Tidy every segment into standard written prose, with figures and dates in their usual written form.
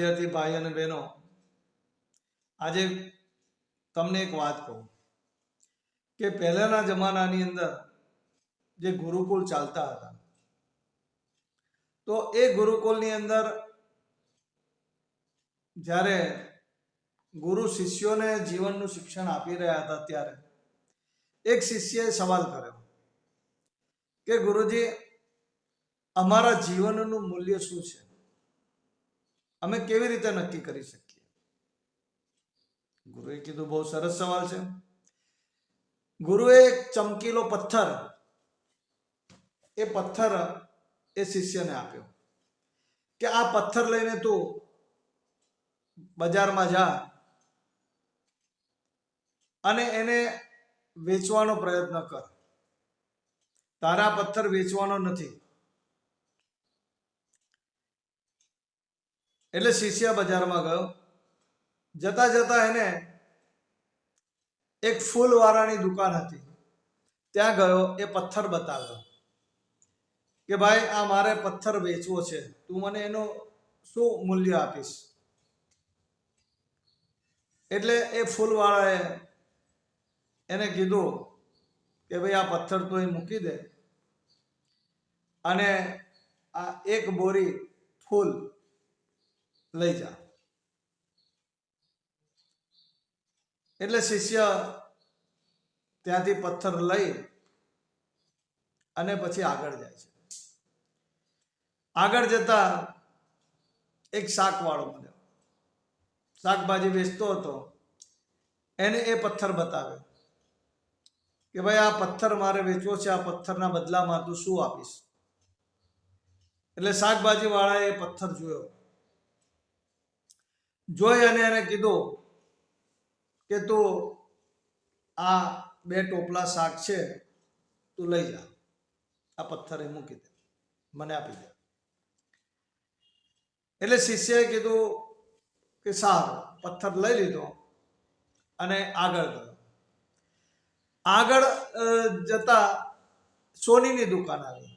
વિદ્યાર્થી ભાઈ અને બહેનો, આજે તમને એક વાત કહું કે પહેલાના જમાનાની અંદર જે ગુરુકુળ ચાલતા હતા, તો એ ગુરુકુળની અંદર જ્યારે ગુરુ શિષ્યોને જીવનનું શિક્ષણ આપી રહ્યા હતા, ત્યારે એક શિષ્યએ સવાલ કર્યો કે ગુરુજી, અમારા જીવનનું મૂલ્ય શું છે? અમે કેવી રીતે નક્કી કરી શકીએ? ગુરુએ કીધું, બહુ સરસ સવાલ છે. ગુરુએ એક ચમકીલો પથ્થર, એ પથ્થર એ શિષ્યને આપ્યો કે આ પથ્થર લઈને તું બજારમાં જા અને એને વેચવાનો પ્રયત્ન કર. તારા પથ્થર વેચવાનો નથી. એટલે શિષ્ય બજારમાં ગયો. જતા જતા એને એક ફૂલવાળાની દુકાન હતી, ત્યાં ગયો. એ પથ્થર બતાવ્યો કે ભાઈ, આ મારે પથ્થર વેચવો છે, તું મને એનું શું મૂલ્ય આપીશ? એટલે એ ફૂલવાળાએ એને કીધું કે ભાઈ, આ પથ્થર તો અહીં મૂકી દે અને આ એક બોરી ફૂલ લઈ જા. એટલે શિષ્ય ત્યાંથી પથ્થર લઈ અને પછી આગળ જાય છે. આગળ જતા એક શાકવાળો મળ્યો, શાકભાજી વેચતો હતો. એને એ પથ્થર બતાવ્યો કે ભાઈ, આ પથ્થર મારે વેચવો છે, આ પથ્થરના બદલામાં તું શું આપીશ? એટલે શાકભાજી વાળાએ એ પથ્થર જોઈ અને એને કીધું કે તું આ 2 ટોપલા શાક છે, તું લઈ જા, આ પથ્થર એ મૂકી દે, મને આપી દે. એટલે શિષ્યએ કીધું કે સારું. પથ્થર લઈ લીધો અને આગળ ગયો. આગળ જતા સોનીની દુકાન આવી.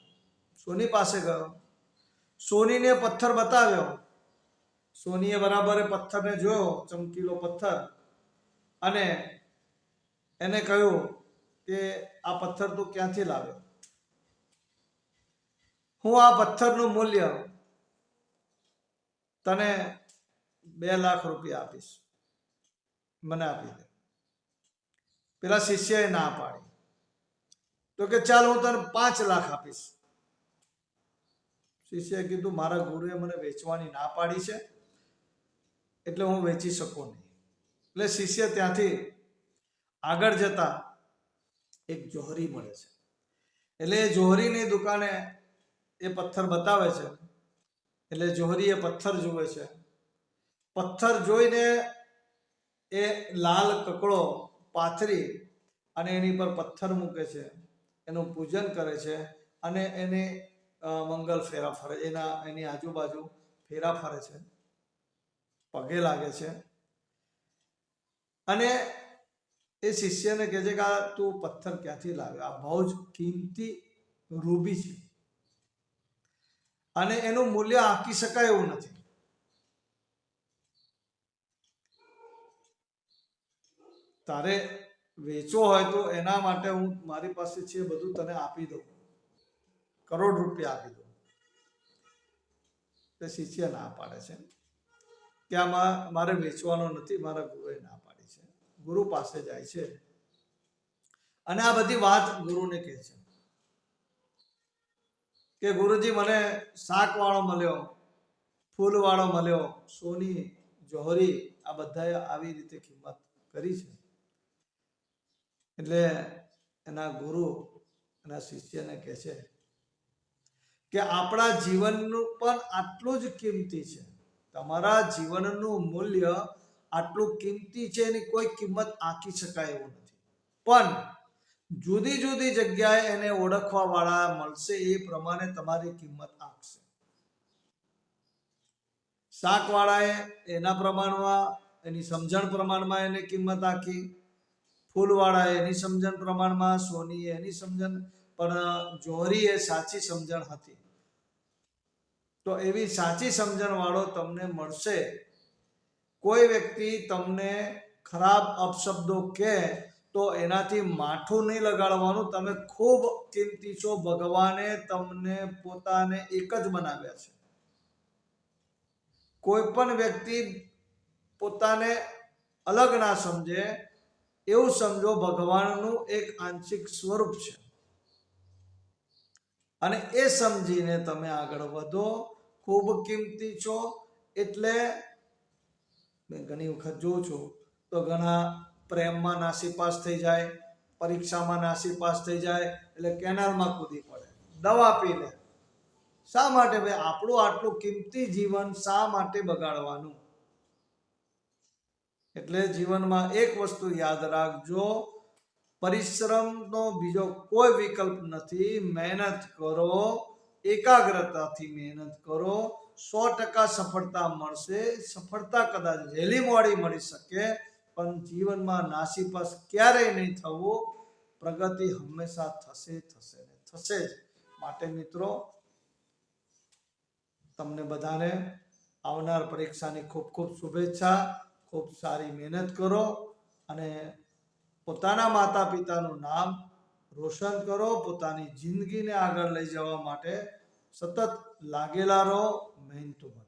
સોની પાસે ગયો. સોનીને પથ્થર બતાવ્યો. સોનીએ બરાબર પથ્થરને જોયો, ચમકીલો પથ્થર, અને એને કહ્યું કે આ પથ્થર તું ક્યાંથી લાવ્યો? હું આ પથ્થરનું મૂલ્ય તને 2 લાખ રૂપિયા આપીશ, મને આપી દે. પેલા શિષ્યએ ના પાડી. તો કે ચાલ, હું તને 5 લાખ આપીશ. શિષ્યએ કીધું, મારા ગુરુએ મને વેચવાની ના પાડી છે, એટલે હું વેચી શકું નહીં. એટલે શિષ્ય ત્યાંથી આગળ જતા એક જોહરી મળે છે. એટલે એ જોહરીની દુકાને એ પથ્થર બતાવે છે. એટલે જોહરી એ પથ્થર જુએ છે. પથ્થર જોઈને એ લાલ કકડો પાથરી અને એની પર પથ્થર મૂકે છે, એનું પૂજન કરે છે અને એને મંગલ ફેરા ફરે, એની આજુબાજુ ફેરા ફરે છે, પગે લાગે છે. અને એ શિષ્યને કહે છે કે આ તું પથ્થર ક્યાંથી લાવ્યો? આ બહુ જ કિંમતી રૂબી છે અને એનું મૂલ્ય આંકી શકાય એવું નથી. તારે વેચવો હોય તો એના માટે હું, મારી પાસે છે બધું, તને આપી દઉં, કરોડ રૂપિયા આપી દઉં. તે શિષ્ય ના પાડે છે કે આમાં મારે વેચવાનો નથી, મારા ગુરુએ ના પાડી છે. ગુરુ પાસે જાય છે અને આ બધી વાત ગુરુને કહે છે કે ગુરુજી, મને શાકવાળો મળ્યો, ફૂલવાળો મળ્યો, સોની, જોહરી, આ બધાએ આવી રીતે કિંમત કરી છે. એટલે એના ગુરુ એના શિષ્યને કહે છે કે આપણા જીવનનું પણ આટલું જ કિંમતી છે. તમારા જીવનનું મૂલ્ય આટલું કિંમતી છે, એની કોઈ કિંમત આંકી શકાય એવું નથી. પણ જુદી જુદી જગ્યાએ એને ઓળખવા વાળા મળશે, એ પ્રમાણે તમારી કિંમત આંકશે. શાકવાળાએ એના પ્રમાણમાં, એની સમજણ પ્રમાણમાં એને કિંમત આંકી. ફૂલવાળાએ એની સમજણ પ્રમાણમાં, સોનીએ એની સમજણ, પણ જોહરીએ સાચી સમજણ હતી. તો એવી સાચી સમજણ વાળો તમને મળશે. કોઈ વ્યક્તિ તમને ખરાબ અપશબ્દો કહે તો એનાથી માથું નહીં લગાડવાનું. તમે ખૂબ કિંમતી છો. ભગવાને તમને પોતાને એક જ બનાવ્યા છે. કોઈ પણ વ્યક્તિ પોતાને અલગ ના સમજે એવું સમજો. ભગવાનનું એક આંશિક સ્વરૂપ છે અને એ સમજીને તમે આગળ વધો. ખૂબ કિંમતી છો. એટલે મેં ઘણી વખત જોઉં છું તો ઘણા પ્રેમમાં નાસીપાસ થઈ જાય, પરીક્ષામાં નાસીપાસ થઈ જાય એટલે કેનાલમાં કૂદી પડે, દવા પી લે. શા માટે? ભાઈ આપણું આટલું કિંમતી જીવન શા માટે બગાડવાનું? એટલે જીવનમાં એક વસ્તુ યાદ રાખજો, પરિશ્રમનો બીજો કોઈ વિકલ્પ નથી. મહેનત કરો, એકાગ્રતાથી મહેનત કરો, 100% સફળતા મળશે. સફળતા કદાચ વહેલી મોડી મળી શકે પણ જીવનમાં નાસીપાસ ક્યારેય નહીં થવું. પ્રગતિ હંમેશા થશે થશે ને થશે જ. માટે મિત્રો, તમને બધાને આવનાર પરીક્ષાની ખૂબ ખૂબ શુભેચ્છા. ખૂબ સારી મહેનત કરો અને પોતાના માતા પિતાનું નામ રોશન કરો. પોતાની જિંદગીને આગળ લઈ જવા માટે સતત લાગેલા રહો. મહેનતુ બનો.